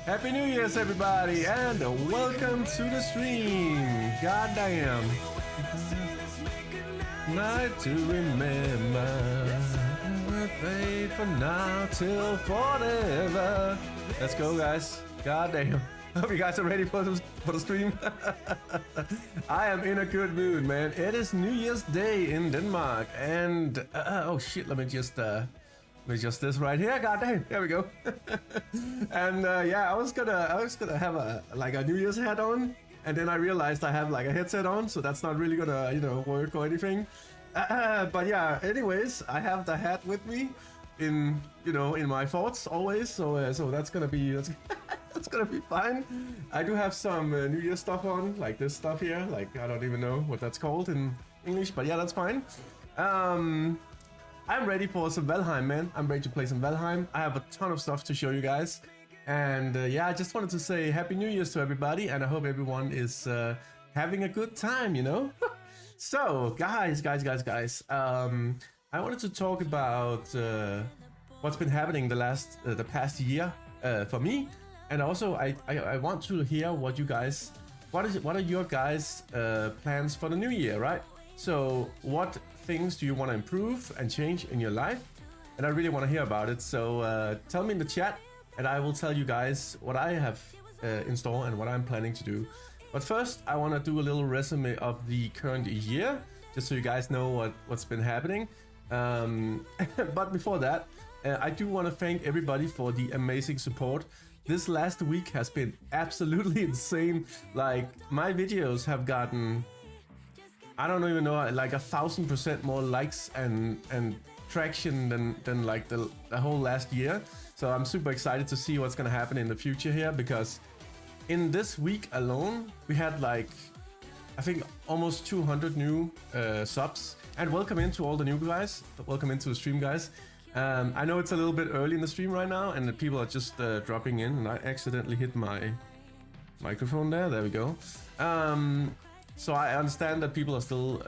Happy New Year's, everybody, and welcome to the stream. Goddamn. Night to remember. Wait for now till forever. Let's go, guys. Goddamn. Hope you guys are ready for the stream. I am in a good mood, man. It is New Year's Day in Denmark, and oh shit, let me just this right here. Goddamn, there we go. And yeah, I was gonna have a New Year's hat on, and then I realized I have like a headset on, so that's not really gonna work or anything. But yeah, anyways, I have the hat with me in my thoughts always, so that's gonna be that's gonna be fine. I do have some New Year stuff on, like this stuff here. Like, I don't even know what that's called in English, but yeah, that's fine. I'm ready for some Valheim, man. I'm ready to play some Valheim. I have a ton of stuff to show you guys. And yeah, I just wanted to say Happy New Year's to everybody, and I hope everyone is having a good time, So, guys, I wanted to talk about what's been happening the past year for me. And also, I want to hear what are your guys' plans for the new year, right? So, what things do you want to improve and change in your life? And I really want to hear about it. So, tell me in the chat, and I will tell you guys what I have in store and what I'm planning to do. But first, I want to do a little resume of the current year, just so you guys know what's been happening. But before that, I do want to thank everybody for the amazing support. This last week has been absolutely insane. Like, my videos have gotten, I don't even know, like 1,000% more likes and traction than like the whole last year. So I'm super excited to see what's gonna happen in the future here, because in this week alone, we had like, I think almost 200 new subs. And welcome into all the new guys. Welcome into the stream, guys. I know it's a little bit early in the stream right now, and the people are just dropping in, and I accidentally hit my microphone there. There we go. So I understand that people are still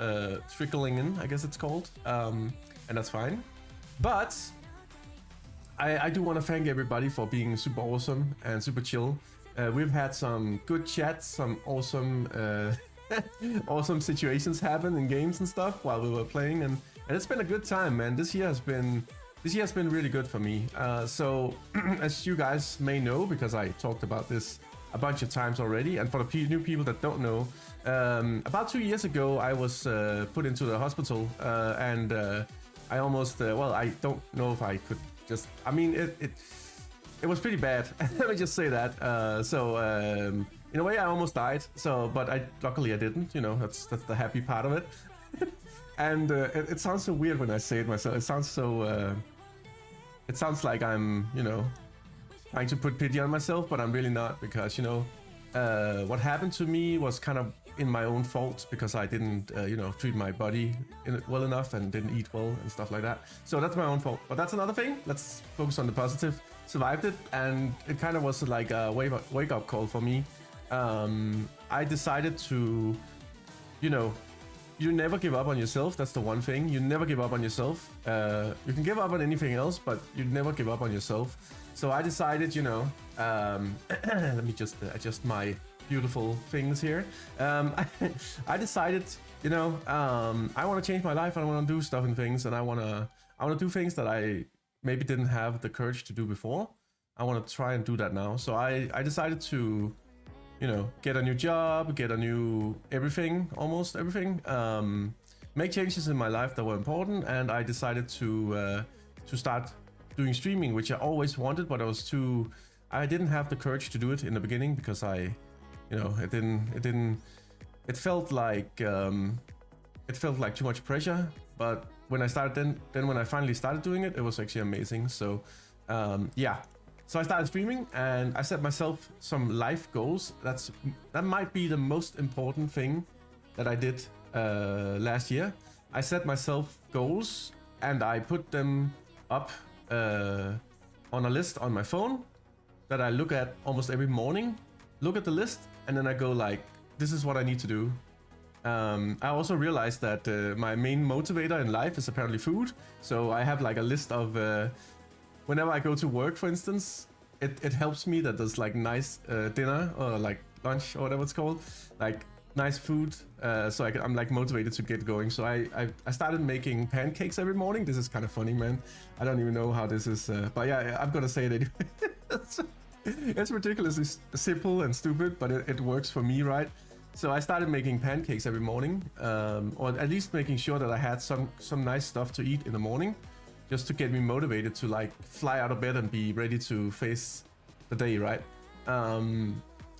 trickling in, I guess it's called, and that's fine. But I do want to thank everybody for being super awesome and super chill. We've had some good chats, some awesome awesome situations happen in games and stuff while we were playing, and it's been a good time, man. This year has been really good for me. So as you guys may know, because I talked about this a bunch of times already, and for the new people that don't know, about 2 years ago I was put into the hospital, and I almost well, I don't know if I could just, I mean, it was pretty bad. Let me just say that. In a way, I almost died. So, but luckily I didn't. That's the happy part of it. And it sounds so weird when I say it myself. It sounds so. It sounds like I'm, trying to put pity on myself, but I'm really not, because what happened to me was kind of in my own fault, because I didn't, treat my body well enough and didn't eat well and stuff like that. So that's my own fault. But that's another thing. Let's focus on the positive. Survived it, and it kind of was like a wake-up call for me. I decided to, you never give up on yourself. That's the one thing. You never give up on yourself. You can give up on anything else, but you never give up on yourself. So I decided, let me just adjust my beautiful things here. I decided, I want to change my life. I want to do stuff and things, and I want to do things that I maybe didn't have the courage to do before. I want to try and do that now. So I decided to, get a new job, get a new everything, almost everything, make changes in my life that were important, and I decided to start doing streaming, which I always wanted, but I didn't have the courage to do it in the beginning, because it felt like too much pressure. But when I started, then when I finally started doing it, it was actually amazing. So yeah, so I started streaming, and I set myself some life goals. That might be the most important thing that I did last year. I set myself goals, and I put them up on a list on my phone that I look at almost every morning. Look at the list, and then I go like, this is what I need to do. I also realized that my main motivator in life is apparently food. So I have like a list of whenever I go to work, for instance, it helps me that there's like nice dinner or like lunch or whatever it's called, like nice food, so I'm like motivated to get going. So I started making pancakes every morning. This is kind of funny, man. I don't even know how this is, but yeah, I'm gonna say it anyway. It's ridiculously simple and stupid, but it works for me, right? So I started making pancakes every morning, or at least making sure that I had some nice stuff to eat in the morning, just to get me motivated to like fly out of bed and be ready to face the day, right?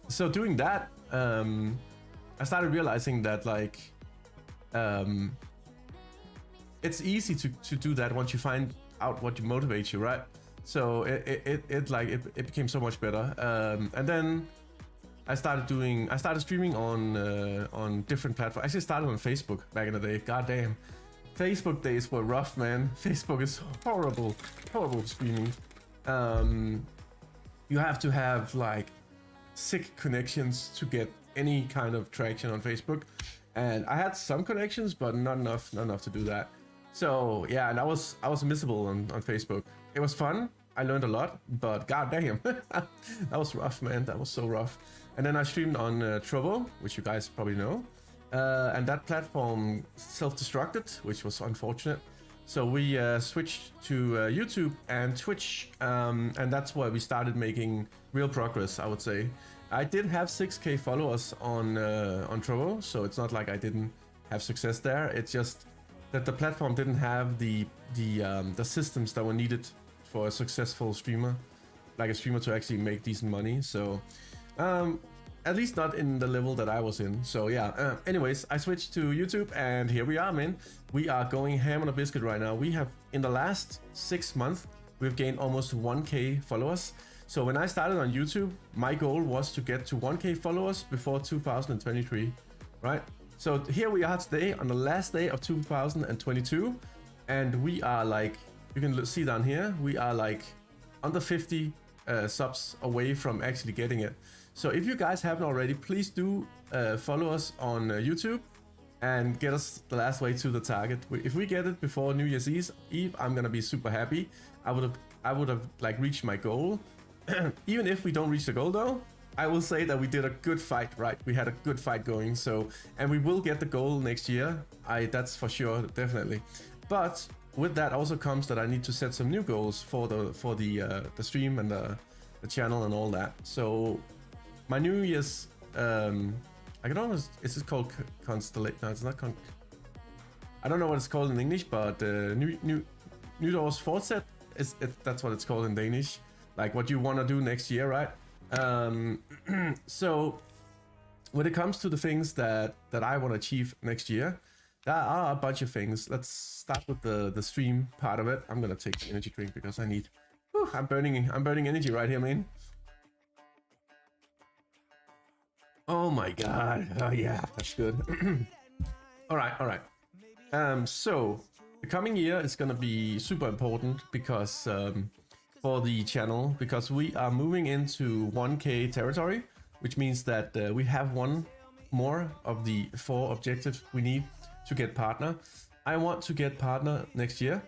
So doing that, I started realizing that like it's easy to do that once you find out what motivates you, right? So it became so much better, and then I started streaming on different platforms. I actually started on Facebook back in the day. God damn, Facebook days were rough, man. Facebook is horrible streaming. You have to have like sick connections to get any kind of traction on Facebook, and I had some connections, but not enough to do that. So yeah, and I was miserable on Facebook. It was fun. I learned a lot, but goddamn, that was rough, man. That was so rough. And then I streamed on Trovo, which you guys probably know, and that platform self-destructed, which was unfortunate. So we switched to YouTube and Twitch, and that's where we started making real progress, I would say. I did have 6K followers on Trovo, so it's not like I didn't have success there. It's just that the platform didn't have the systems that were needed for a successful streamer, like a streamer to actually make decent money. So at least not in the level that I was in. So yeah, anyways, I switched to YouTube, and here we are, man. We are going ham on a biscuit right now. We have, in the last 6 months, we've gained almost 1K followers. So when I started on YouTube, my goal was to get to 1K followers before 2023, right? So here we are today on the last day of 2022, and we are like, you can see down here, we are like under 50 subs away from actually getting it. So if you guys haven't already, please do follow us on YouTube and get us the last way to the target. If we get it before New Year's Eve, I'm gonna be super happy. I would have like reached my goal. Even if we don't reach the goal though, I will say that we did a good fight, right? We had a good fight going. So, and we will get the goal next year. That's for sure, definitely. But with that also comes that I need to set some new goals for the stream and the channel and all that. So my New Year's, I can almost, is it called constellation? No, it's not I don't know what it's called in English, but nytårsforsæt that's what it's called in Danish. Like what you want to do next year, right? So when it comes to the things that I want to achieve next year, there are a bunch of things. Let's start with the stream part of it. I'm gonna take the energy drink because I need. Whew, I'm burning energy right here, man. Oh my god. Oh yeah, that's good. all right. So the coming year is gonna be super important because for the channel, because we are moving into 1K territory, which means that we have one more of the 4 objectives we need to get partner. I want to get partner next year,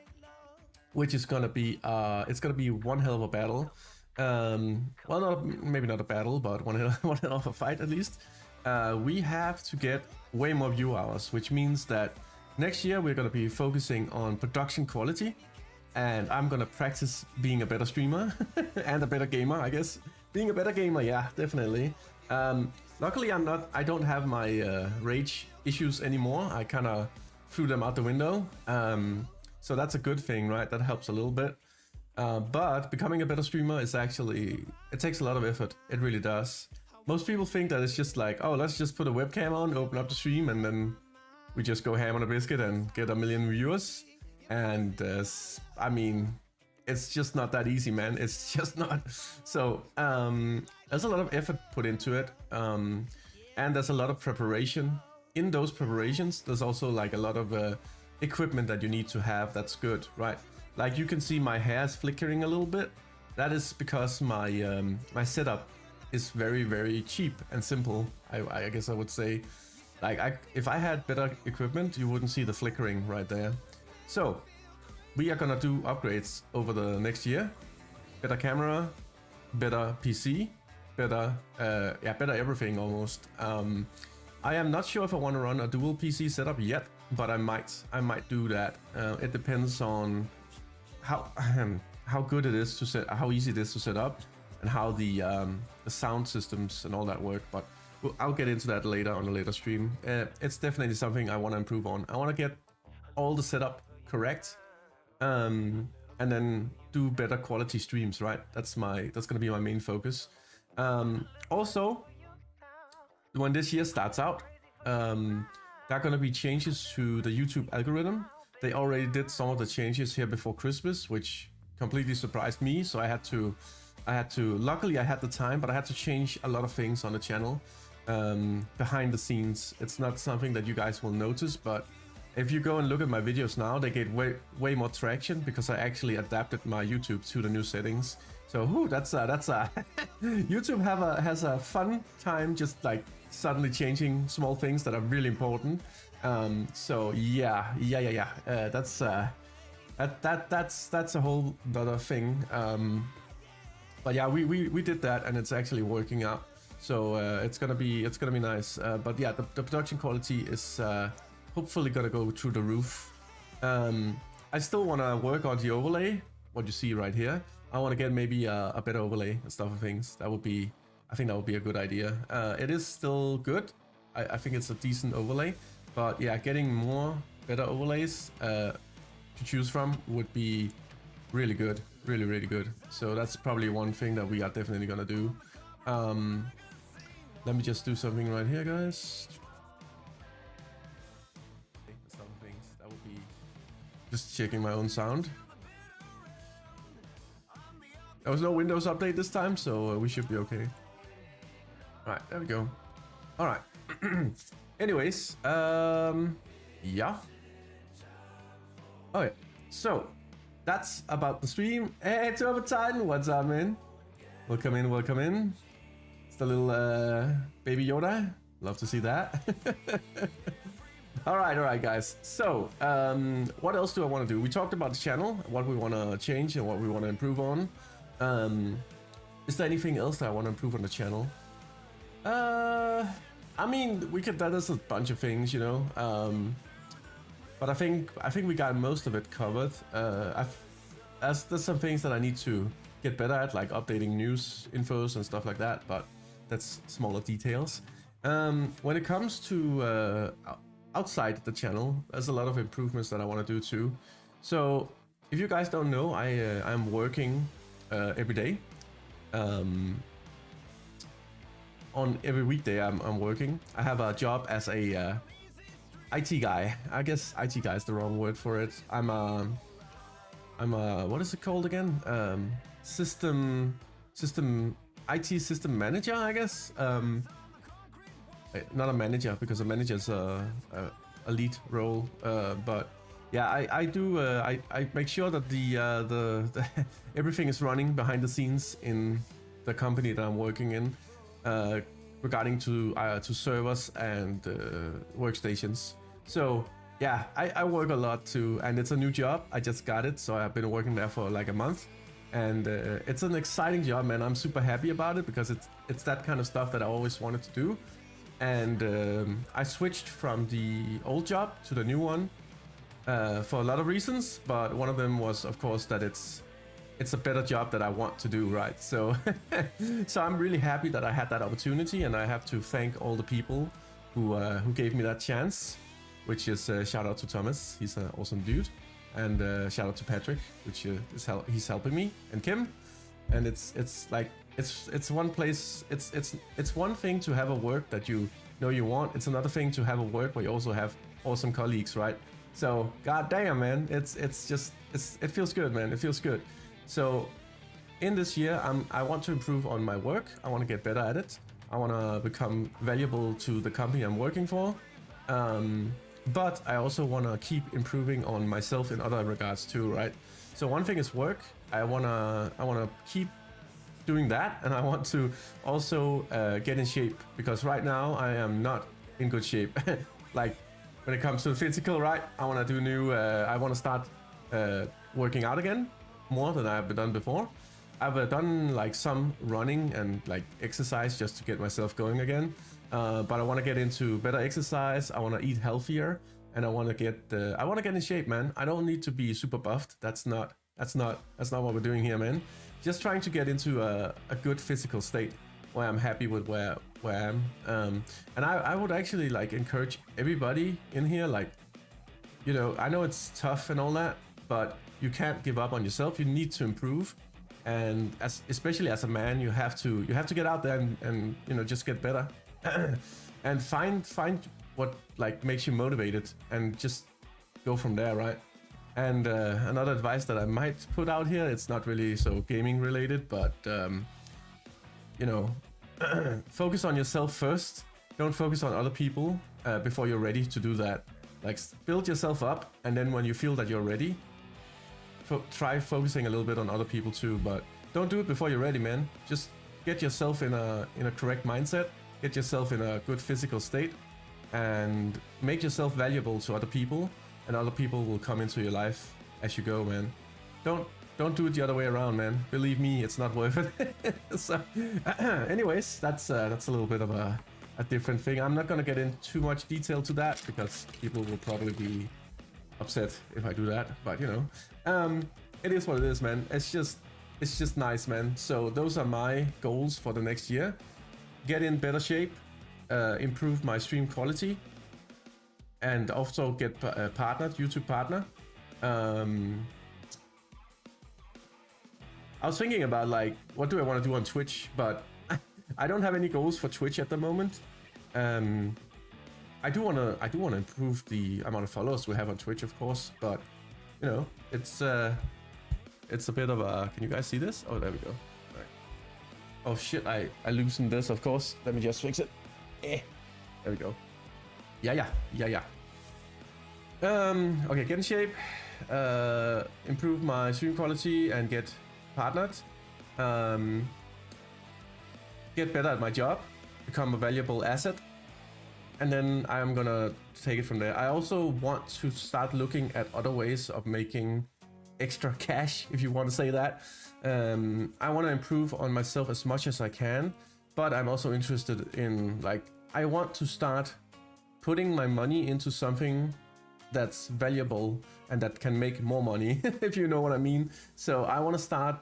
which is gonna be it's gonna be one hell of a battle. Well, maybe not a battle, but one hell of a fight at least. We have to get way more view hours, which means that next year we're gonna be focusing on production quality, and I'm gonna practice being a better streamer and a better gamer, I guess. Being a better gamer, yeah, definitely. Luckily, I don't have my rage issues anymore. I kind of threw them out the window. So that's a good thing, right? That helps a little bit. But becoming a better streamer is actually, it takes a lot of effort. It really does. Most people think that it's just like, oh, let's just put a webcam on, open up the stream, and then we just go ham on a biscuit and get 1 million viewers. And I mean, it's just not that easy, man. It's just not. So there's a lot of effort put into it, and there's a lot of preparation. In those preparations, there's also like a lot of equipment that you need to have that's good, right? Like you can see my hair is flickering a little bit. That is because my my setup is very, very cheap and simple. I guess I would say, like if I had better equipment, you wouldn't see the flickering right there. So we are gonna do upgrades over the next year. Better camera, better PC, better, better everything almost. I am not sure if I want to run a dual PC setup yet, but I might do that. It depends on how good it is to set, how easy it is to set up, and how the sound systems and all that work. But I'll get into that later on a later stream. It's definitely something I want to improve on. I want to get all the setup correct, and then do better quality streams. Right? That's gonna be my main focus. Also, when this year starts out, there are gonna be changes to the YouTube algorithm. They already did some of the changes here before Christmas, which completely surprised me. So I had to, luckily I had the time, but I had to change a lot of things on the channel, behind the scenes. It's not something that you guys will notice, but if you go and look at my videos now, they get way more traction because I actually adapted my YouTube to the new settings. So that's YouTube has a fun time just like suddenly changing small things that are really important. So that's a whole other thing. But yeah, we did that, and it's actually working out. So it's gonna be nice. But yeah, the production quality is hopefully gonna go through the roof. I still wanna work on the overlay, what you see right here. I wanna get maybe a better overlay and stuff and things. I think that would be a good idea. It is still good. I think it's a decent overlay, but yeah, getting more better overlays to choose from would be really good, really good. So that's probably one thing that we are definitely gonna do. Let me just do something right here, guys. Some things that would be just checking my own sound. There was no Windows update this time, so we should be okay. All right, there we go. All right. Anyways, yeah. Okay, so that's about the stream. Hey, Turbo Titan, what's up, man? Welcome in, welcome in. It's the little baby Yoda. Love to see that. all right, guys. So, what else do I want to do? We talked about the channel, what we want to change and what we want to improve on. Is there anything else that I want to improve on the channel? I mean, there's a bunch of things, you know. But I think we got most of it covered. There's some things that I need to get better at, like updating news infos and stuff like that, but that's smaller details. When it comes to outside the channel, there's a lot of improvements that I want to do too. So if you guys don't know, I'm working every day. On every weekday I'm working. I have a job as a IT guy. I guess IT guy is the wrong word for it. I'm a what is it called again? IT system manager, I guess. Not a manager, because a manager is a lead role. But yeah, I make sure that the everything is running behind the scenes in the company that I'm working in, regarding to servers and workstations. So yeah, I work a lot too, and it's a new job. I just got it, so I've been working there for like a month, and it's an exciting job, man. I'm super happy about it because it's that kind of stuff that I always wanted to do. And I switched from the old job to the new one for a lot of reasons, but one of them was, of course, that it's a better job that I want to do, right? So so I'm really happy that I had that opportunity, and I have to thank all the people who gave me that chance, which is shout out to Thomas, he's an awesome dude, and shout out to Patrick, which he's helping me, and Kim. And it's like it's one place, it's one thing to have a work that you know you want. It's another thing to have a work where you also have awesome colleagues, right? So goddamn, man, it feels good, man. It feels good. So in this year, I want to improve on my work. I want to get better at it. I want to become valuable to the company I'm working for. But I also want to keep improving on myself in other regards too, right? So one thing is work. I wanna keep doing that, and I want to also get in shape, because right now I am not in good shape. Like when it comes to physical, right? I want to start working out again more than I've done before. I've done like some running and like exercise just to get myself going again. But I want to get into better exercise. I want to eat healthier, and I want to get in shape, man. I don't need to be super buffed. That's not what we're doing here, man. Just trying to get into a good physical state where I'm happy with where I am. And I would actually like encourage everybody in here, like, you know, I know it's tough and all that, but you can't give up on yourself. You need to improve, and especially as a man, you have to get out there and you know, just get better. And find what like makes you motivated, and just go from there, right? And another advice that I might put out here, it's not really so gaming related, but you know, focus on yourself first. Don't focus on other people before you're ready to do that. Like, build yourself up, and then when you feel that you're ready, try focusing a little bit on other people too, but don't do it before you're ready, man. Just get yourself in a correct mindset. Get yourself in a good physical state, and make yourself valuable to other people, and other people will come into your life as you go, man. Don't do it the other way around, man. Believe me, it's not worth it. So, anyways, that's a little bit of a different thing. I'm not gonna get into too much detail to that because people will probably be upset if I do that. But you know, it is what it is, man. It's just nice, man. So those are my goals for the next year. Get in better shape, improve my stream quality, and also get partnered, YouTube partner. I was thinking about like, what do I want to do on Twitch, but I don't have any goals for Twitch at the moment. I do wanna improve the amount of followers we have on Twitch, of course, but you know, it's a bit of a. Can you guys see this? Oh, there we go. Oh shit, I loosened this, of course. Let me just fix it. There we go. Yeah. Okay, get in shape, improve my stream quality, and get partnered. Get better at my job, become a valuable asset, and then I'm gonna take it from there. I also want to start looking at other ways of making extra cash, if you want to say that. I want to improve on myself as much as I can, but I'm also interested in, like, I want to start putting my money into something that's valuable and that can make more money, if you know what I mean. So I want to start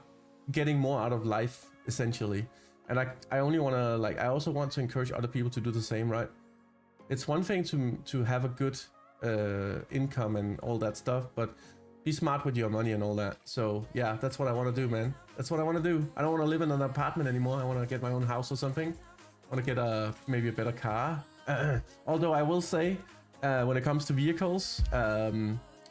getting more out of life, essentially. And I only want to, like, I also want to encourage other people to do the same, right? It's one thing to have a good income and all that stuff, but be smart with your money and all that. So yeah, that's what I want to do, man. That's what I want to do. I don't want to live in an apartment anymore. I want to get my own house or something. I want to get maybe a better car. Although I will say, when it comes to vehicles,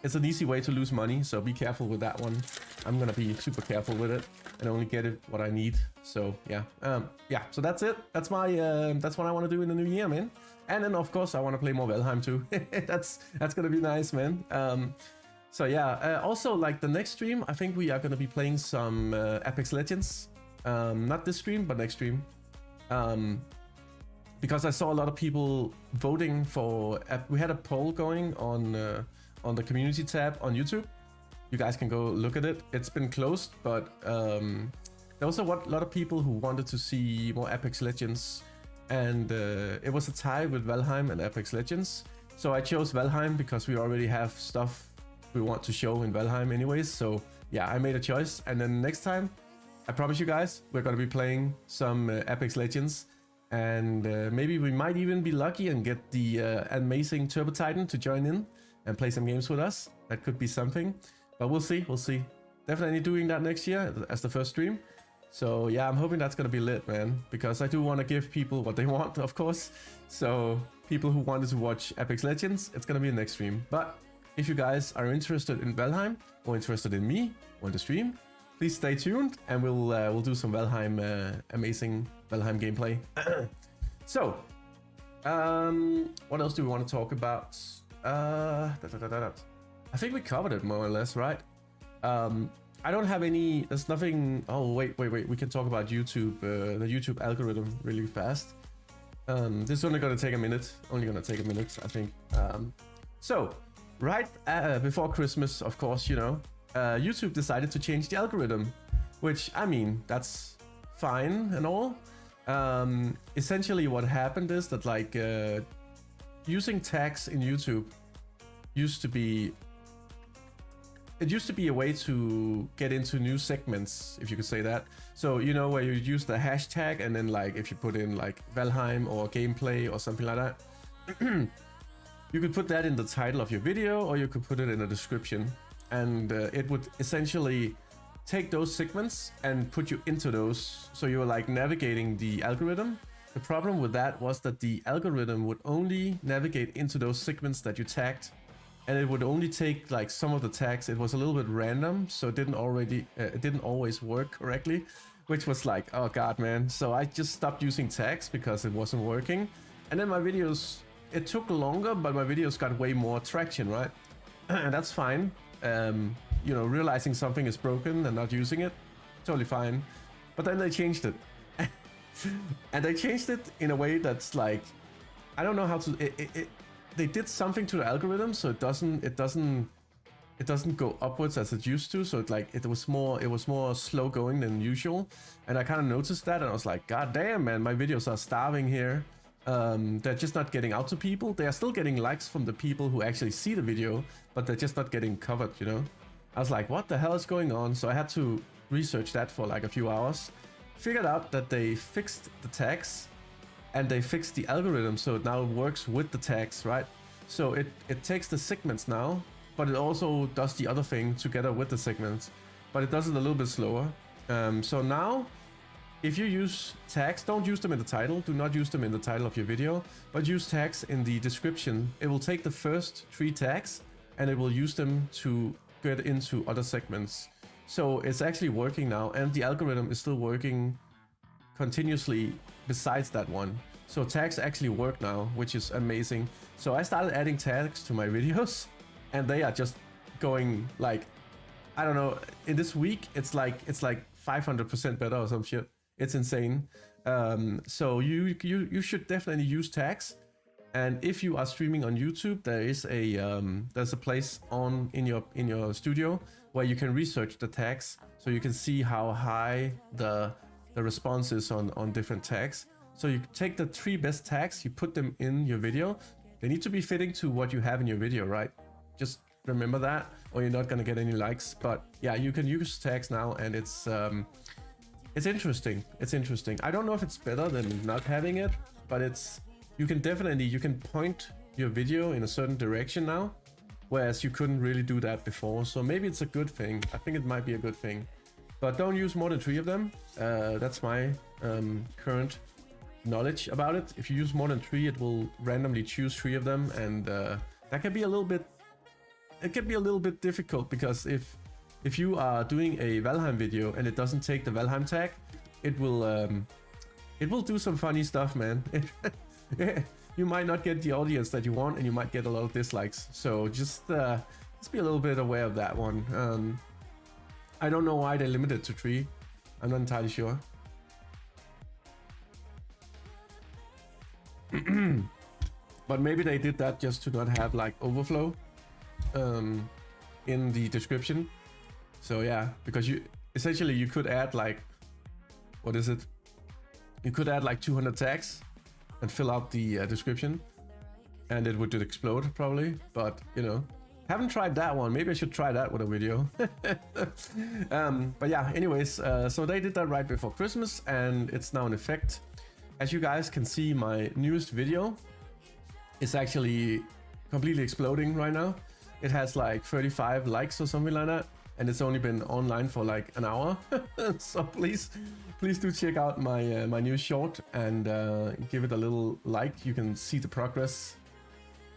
it's an easy way to lose money, so be careful with that one. I'm gonna be super careful with it and only get it what I need. So yeah, so that's it. That's what I want to do in the new year, man. And then of course I want to play more Valheim too. that's gonna be nice, man. So yeah, also like the next stream, I think we are gonna be playing some Apex Legends. Not this stream, but next stream. Because I saw a lot of people voting for. We had a poll going on the community tab on YouTube. You guys can go look at it. It's been closed, but there was a lot of people who wanted to see more Apex Legends, and it was a tie with Valheim and Apex Legends. So I chose Valheim because we already have stuff we want to show in Valheim anyways. So yeah, I made a choice, and then next time, I promise you guys, we're gonna be playing some Apex Legends, and maybe we might even be lucky and get the amazing Turbo Titan to join in and play some games with us. That could be something, but we'll see. Definitely doing that next year as the first stream. So yeah, I'm hoping that's gonna be lit, man, because I do want to give people what they want, of course. So people who wanted to watch Apex Legends, it's gonna be the next stream. But if you guys are interested in Valheim or interested in me or the stream, please stay tuned, and we'll do some Valheim, amazing Valheim gameplay. So, what else do we want to talk about? I think we covered it more or less, right? I don't have any. There's nothing. Oh wait. We can talk about YouTube, the YouTube algorithm, really fast. This is only gonna take a minute. I think. So, right before Christmas, of course, you know, YouTube decided to change the algorithm. which I mean, that's fine and all. Essentially what happened is that like using tags in YouTube used to be a way to get into new segments, if you could say that. So you know, where you use the hashtag and then like if you put in like Valheim or gameplay or something like that, you could put that in the title of your video, or you could put it in the description, and it would essentially take those segments and put you into those, so you were like navigating the algorithm. The problem with that was that the algorithm would only navigate into those segments that you tagged, and it would only take like some of the tags. It was a little bit random, so it didn't always work correctly, which was like, oh god, man. So I just stopped using tags because it wasn't working. And then my videos, it took longer, but my videos got way more traction, right? And that's fine. You know, realizing something is broken and not using it, totally fine. But then they changed it. And they changed it in a way that's like, I don't know how to, they did something to the algorithm, so it doesn't go upwards as it used to. So it was more slow going than usual. And I kind of noticed that, and I was like, god damn, man, my videos are starving here. They're just not getting out to people. They are still getting likes from the people who actually see the video, but they're just not getting covered, you know? I was like, what the hell is going on? So I had to research that for like a few hours. Figured out that they fixed the tags and they fixed the algorithm, so it now works with the tags, right? So it takes the segments now, but it also does the other thing together with the segments, but it does it a little bit slower. So now, if you use tags, don't use them in the title. Do not use them in the title of your video, but use tags in the description. It will take the first 3 tags and it will use them to get into other segments. So it's actually working now, and the algorithm is still working continuously besides that one. So tags actually work now, which is amazing. So I started adding tags to my videos, and they are just going like, I don't know, in this week it's like 500% better or some shit. It's insane. So you should definitely use tags. And if you are streaming on YouTube, there is there's a place in your studio where you can research the tags, so you can see how high the response is on different tags. So you take the 3 best tags, you put them in your video. They need to be fitting to what you have in your video, right? Just remember that, or you're not gonna get any likes. But yeah, you can use tags now, and it's interesting. It's interesting. I don't know if it's better than not having it, but you can point your video in a certain direction now, whereas you couldn't really do that before. So maybe it's a good thing. I think it might be a good thing, but don't use more than 3 of them. That's my current knowledge about it. If you use more than 3, it will randomly choose 3 of them, and that can be a little bit difficult, because if you are doing a Valheim video and it doesn't take the Valheim tag, it will do some funny stuff, man. You might not get the audience that you want, and you might get a lot of dislikes. So just be a little bit aware of that one. I don't know why they limited to 3. I'm not entirely sure. But maybe they did that just to not have like overflow in the description. So yeah, because you could add like, what is it? You could add like 200 tags and fill out the description, and it would explode probably. But you know, haven't tried that one. Maybe I should try that with a video. But yeah, anyways, so they did that right before Christmas, and it's now in effect. As you guys can see, my newest video is actually completely exploding right now. It has like 35 likes or something like that, and it's only been online for like an hour. So please do check out my new short and give it a little like. You can see the progress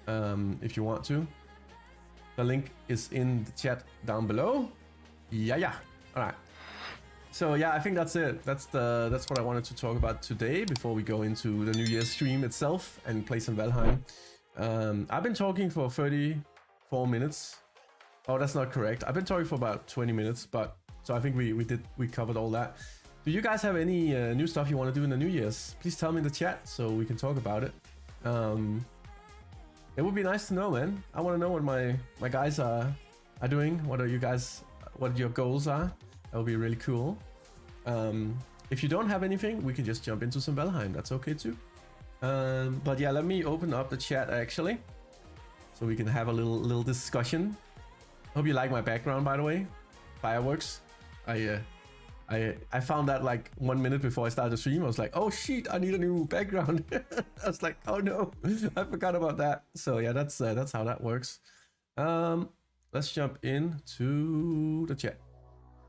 if you want to. The link is in the chat down below. Yeah. All right. So yeah, I think that's it. That's what I wanted to talk about today before we go into the New Year's stream itself and play some Valheim. I've been talking for 34 minutes. Oh, that's not correct. I've been talking for about 20 minutes, but so I think we covered all that. Do you guys have any new stuff you want to do in the New Year's? Please tell me in the chat so we can talk about it. It would be nice to know, man. I want to know what my guys are doing. What your goals are. That would be really cool. If you don't have anything, we can just jump into some Valheim. That's okay too. But yeah, let me open up the chat actually, so we can have a little discussion. Hope you like my background, by the way. Fireworks. I found that like 1 minute before I started the stream. I was like, oh shit, I need a new background. I was like, oh no, I forgot about that. So yeah, that's how that works. Let's jump into the chat.